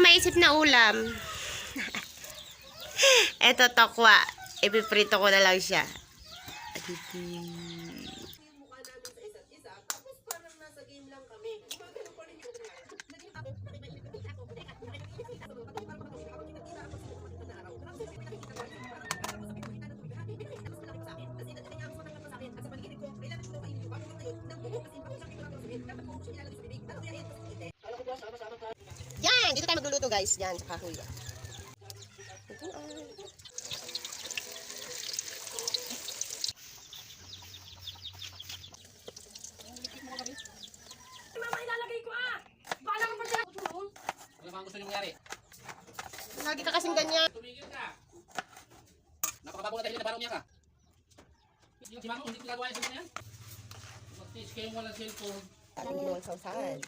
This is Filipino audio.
maisip na ulam. Eto, tokwa. Ipiprito ko na lang siya. Yan! Dito tayo magluluto guys. Yan, sa kahoy. Mama, ilalagay ko ah! Bala ka pa dyan! Ano bang gusto nyo mangyari? Lagi ka kasing ganyan. Tumigil ka! Napakabago na tayo na parang umiyak ka. Yung si Mamo, hindi ko gagawa yung sabi na yan. Mag-teach kayong walang cellphone. Ang ginawang sausahan.